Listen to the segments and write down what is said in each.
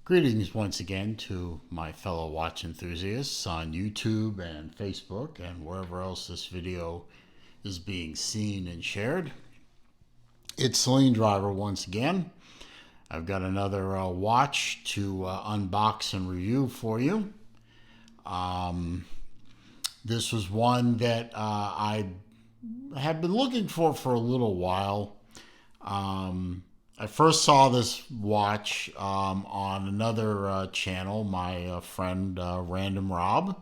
Greetings once again to my fellow watch enthusiasts on YouTube and Facebook and wherever else this video is being seen and shared. It's Celine Driver once again. I've got another watch to unbox and review for you. This was one that I had been looking for a little while. I first saw this watch on another channel, my friend Random Rob.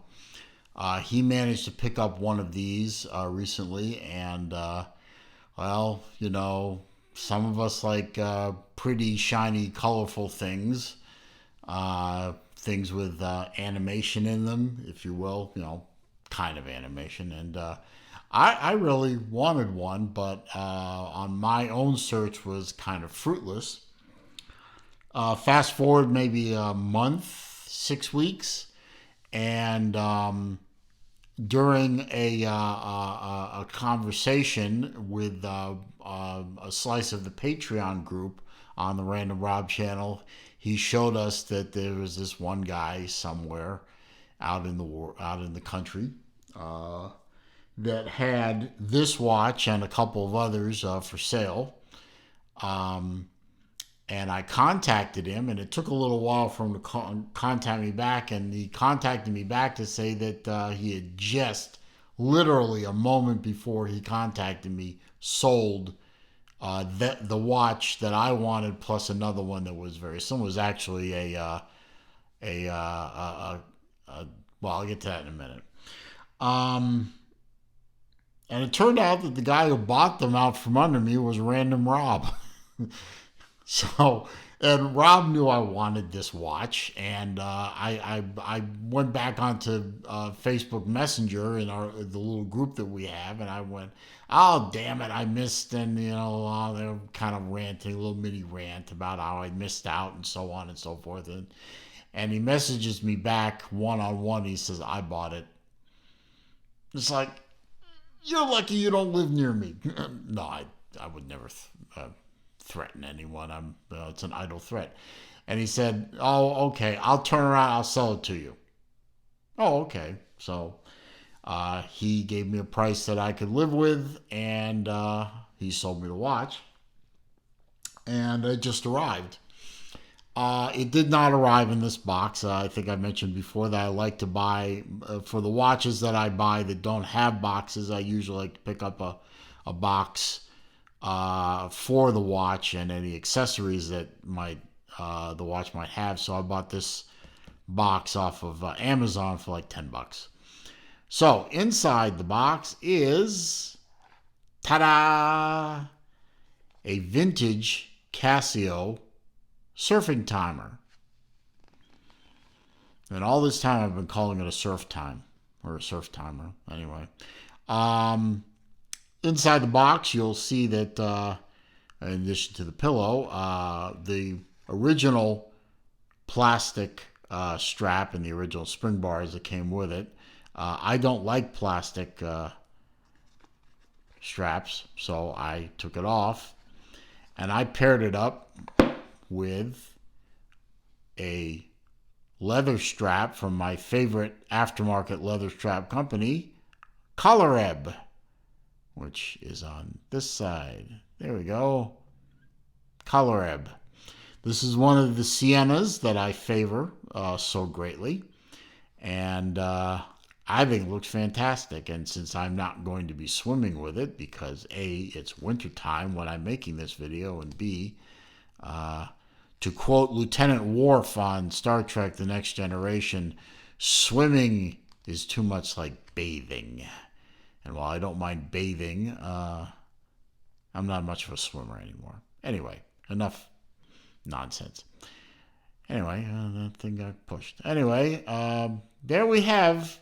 He managed to pick up one of these recently, and well, you know, some of us like pretty shiny, colorful things, things with animation in them, if you will, you know, kind of animation, and I really wanted one, but on my own search was kind of fruitless. Fast forward maybe a month, 6 weeks, and during a conversation with a slice of the Patreon group on the Random Rob channel, he showed us that there was this one guy somewhere out in the country. That had this watch and a couple of others for sale. And I contacted him, and it took a little while for him to contact me back. And he contacted me back to say that he had just, literally a moment before he contacted me, sold the watch that I wanted, plus another one that was very similar. It was actually well, I'll get to that in a minute. And it turned out that the guy who bought them out from under me was Random Rob. And Rob knew I wanted this watch, and I went back onto Facebook Messenger in the little group that we have, and I went, oh damn it, I missed, and you know, they were kind of ranting, a little mini rant about how I missed out and so on and so forth, and he messages me back one-on-one. He says, I bought it. It's like, you're lucky you don't live near me. No, I would never threaten anyone. It's an idle threat. And he said, oh, okay, I'll turn around, I'll sell it to you. Oh, okay. So he gave me a price that I could live with, and he sold me the watch. And it just arrived. It did not arrive in this box. I think I mentioned before that I like to buy, for the watches that I buy that don't have boxes, I usually like to pick up a box for the watch and any accessories that the watch might have. So I bought this box off of Amazon for like $10. So inside the box is, ta-da, a vintage Casio Surfing Timer. And all this time I've been calling it a surf time, or a surf timer. Anyway, inside the box you'll see that in addition to the pillow, the original plastic strap and the original spring bars that came with it. I don't like plastic straps, so I took it off, and I paired it up with a leather strap from my favorite aftermarket leather strap company, Collareb, which is on this side. There we go. Collareb. This is one of the Siennas that I favor so greatly, and I think it looks fantastic. And since I'm not going to be swimming with it, because A, it's wintertime when I'm making this video, and B, to quote Lieutenant Worf on Star Trek The Next Generation, swimming is too much like bathing. And while I don't mind bathing, I'm not much of a swimmer anymore. Anyway, enough nonsense. Anyway, that thing got pushed. Anyway, there we have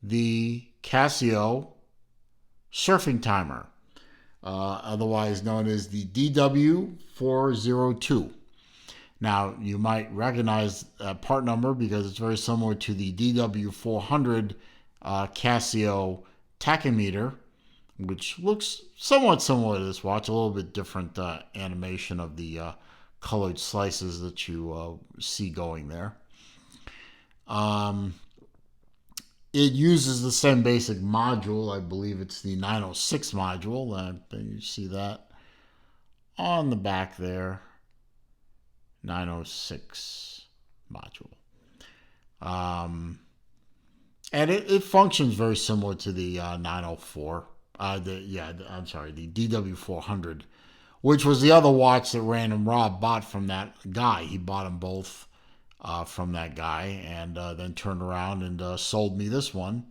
the Casio Surfing Timer, otherwise known as the DW402. Now, you might recognize that part number because it's very similar to the DW400 Casio tachometer, which looks somewhat similar to this watch, a little bit different animation of the colored slices that you see going there. Um, it uses the same basic module. I believe it's the 906 module. You see that on the back there. 906 module. And it functions very similar to the 904. The DW400, which was the other watch that Random Rob bought from that guy. He bought them both from that guy, and then turned around and sold me this one,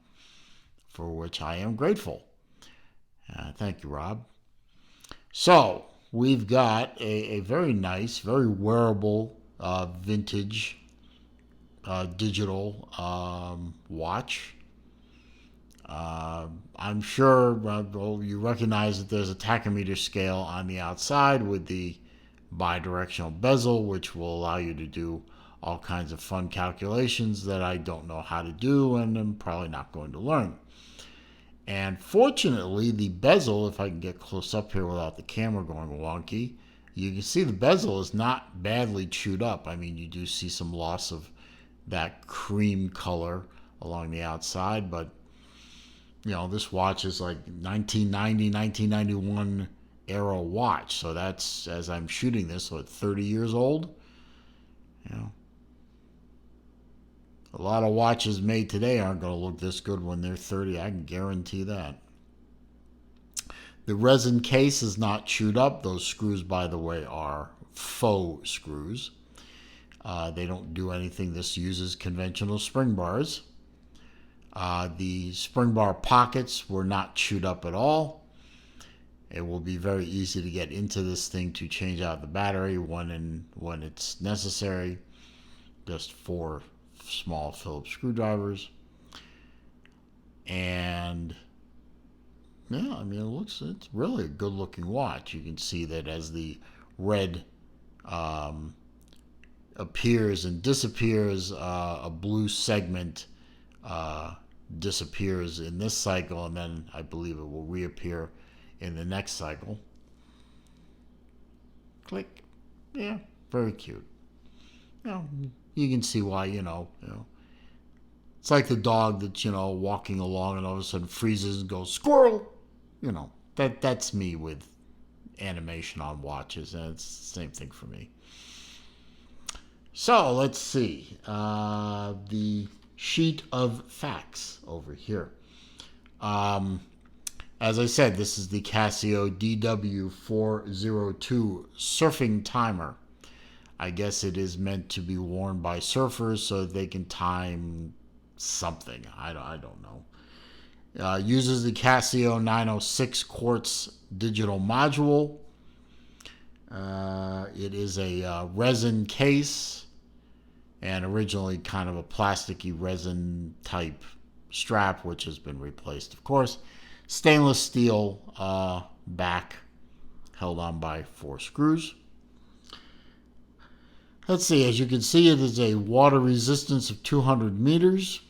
for which I am grateful. Thank you, Rob. So we've got a very nice, very wearable vintage digital watch. I'm sure you recognize that there's a tachometer scale on the outside with the bidirectional bezel, which will allow you to do all kinds of fun calculations that I don't know how to do and I'm probably not going to learn. And fortunately, the bezel, if I can get close up here without the camera going wonky, you can see the bezel is not badly chewed up. I mean, you do see some loss of that cream color along the outside, but this watch is like 1990, 1991 era watch. So that's, as I'm shooting this, 30 years old. A lot of watches made today aren't going to look this good when they're 30. I can guarantee that. The resin case is not chewed up. Those screws, by the way, are faux screws. They don't do anything. This uses conventional spring bars. The spring bar pockets were not chewed up at all. It will be very easy to get into this thing to change out the battery when it's necessary. Just 4 small Phillips screwdrivers. And it's really a good looking watch. You can see that as the red appears and disappears, a blue segment disappears in this cycle, and then I believe it will reappear in the next cycle. Click. Yeah, very cute. You can see why, it's like the dog that's, walking along and all of a sudden freezes and goes, squirrel! That's me with animation on watches, and it's the same thing for me. So, let's see. The sheet of facts over here. As I said, this is the Casio DW402 Surfing Timer. I guess it is meant to be worn by surfers so that they can time something. I don't know. Uses the Casio 906 quartz digital module. It is a resin case and originally kind of a plasticky resin type strap, which has been replaced, of course. Stainless steel back held on by 4 screws. Let's see, as you can see, it is a water resistance of 200 meters.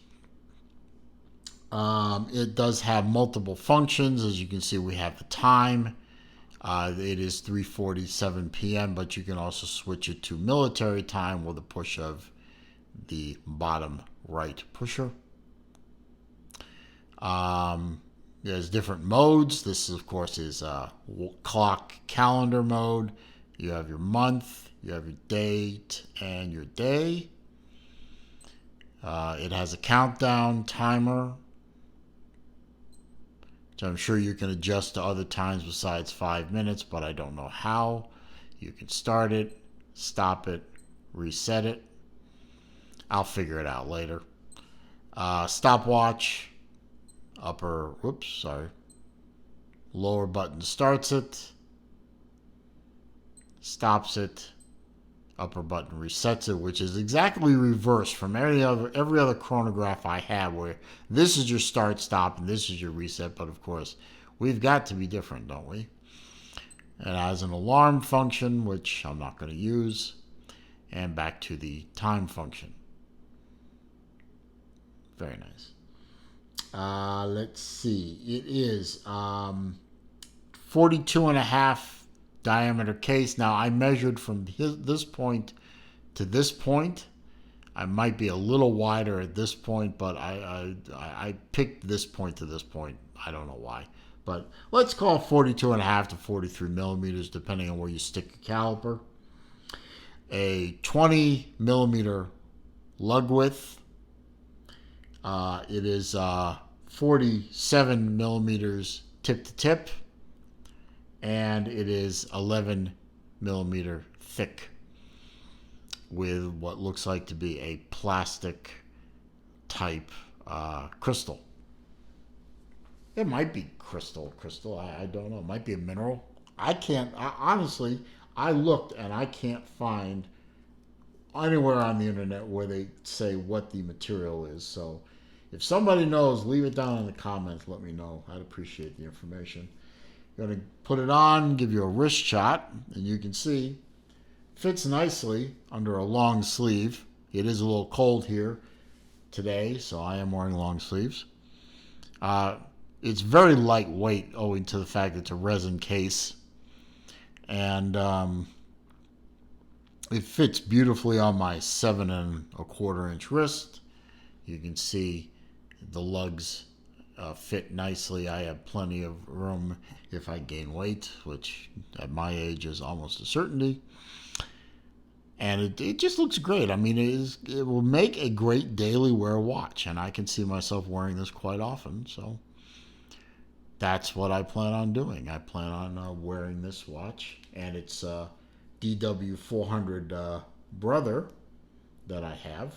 It does have multiple functions. As you can see, we have the time. It is 3:47 p.m., but you can also switch it to military time with a push of the bottom right pusher. There's different modes. This, of course, is clock calendar mode. You have your month. You have your date and your day. It has a countdown timer, which I'm sure you can adjust to other times besides 5 minutes, but I don't know how. You can start it, stop it, reset it. I'll figure it out later. Stopwatch, lower button starts it, stops it, upper button resets it, which is exactly reversed from every other chronograph I have, where this is your start, stop, and this is your reset. But of course, we've got to be different, don't we? It has an alarm function, which I'm not going to use, and back to the time function. Very nice. Let's see. It is 42.5 diameter case. Now I measured from this point to this point. I might be a little wider at this point, but I picked this point to this point. I don't know why. But let's call it 42.5 to 43 millimeters, depending on where you stick the caliper. A 20 millimeter lug width. It is 47 millimeters tip to tip, and it is 11 millimeter thick, with what looks like to be a plastic type crystal. It might be crystal. I don't know. It might be a mineral. Honestly, I looked and I can't find anywhere on the internet where they say what the material is. So if somebody knows, leave it down in the comments. Let me know. I'd appreciate the information. You're going to put it on, give you a wrist shot, and you can see fits nicely under a long sleeve. It is a little cold here today, so I am wearing long sleeves. It's very lightweight owing to the fact that it's a resin case. And it fits beautifully on my 7¼ inch wrist. You can see the lugs fit nicely. I have plenty of room if I gain weight, which at my age is almost a certainty. And it just looks great. I mean, it will make a great daily wear watch, and I can see myself wearing this quite often. So that's what I plan on doing. I plan on wearing this watch, and it's DW400 brother that I have,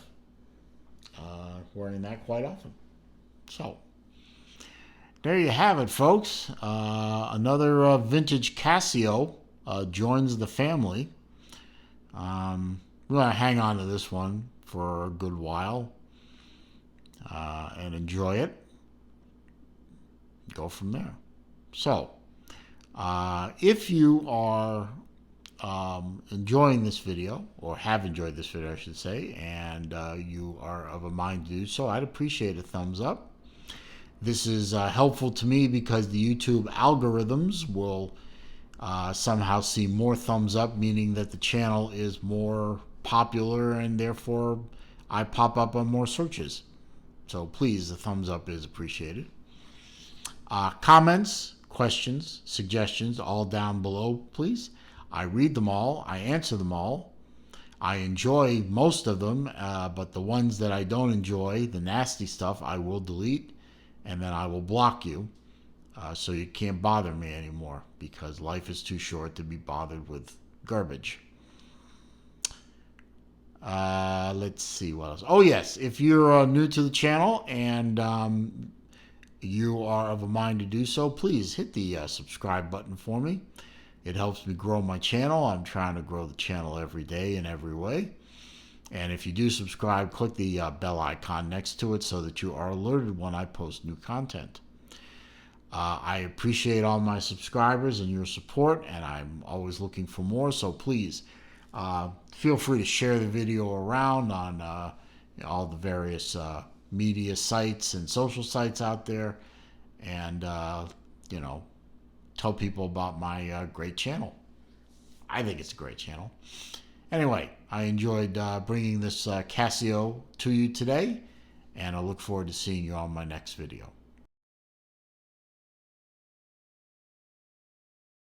wearing that quite often. So there you have it, folks. Another vintage Casio joins the family. We're going to hang on to this one for a good while and enjoy it. Go from there. So, if you are enjoying this video, or have enjoyed this video, I should say, and you are of a mind to do so, I'd appreciate a thumbs up. This is helpful to me because the YouTube algorithms will somehow see more thumbs up, meaning that the channel is more popular and therefore I pop up on more searches. So please, the thumbs up is appreciated. Comments, questions, suggestions, all down below, please. I read them all. I answer them all. I enjoy most of them, but the ones that I don't enjoy, the nasty stuff, I will delete, and then I will block you. So you can't bother me anymore, because life is too short to be bothered with garbage. Let's see what else. Oh yes, if you're new to the channel and you are of a mind to do so, please hit the subscribe button for me. It helps me grow my channel. I'm trying to grow the channel every day in every way. And if you do subscribe, click the bell icon next to it so that you are alerted when I post new content. I appreciate all my subscribers and your support, and I'm always looking for more, so please feel free to share the video around on all the various media sites and social sites out there, and tell people about my great channel. I think it's a great channel. Anyway, I enjoyed bringing this Casio to you today, and I look forward to seeing you on my next video.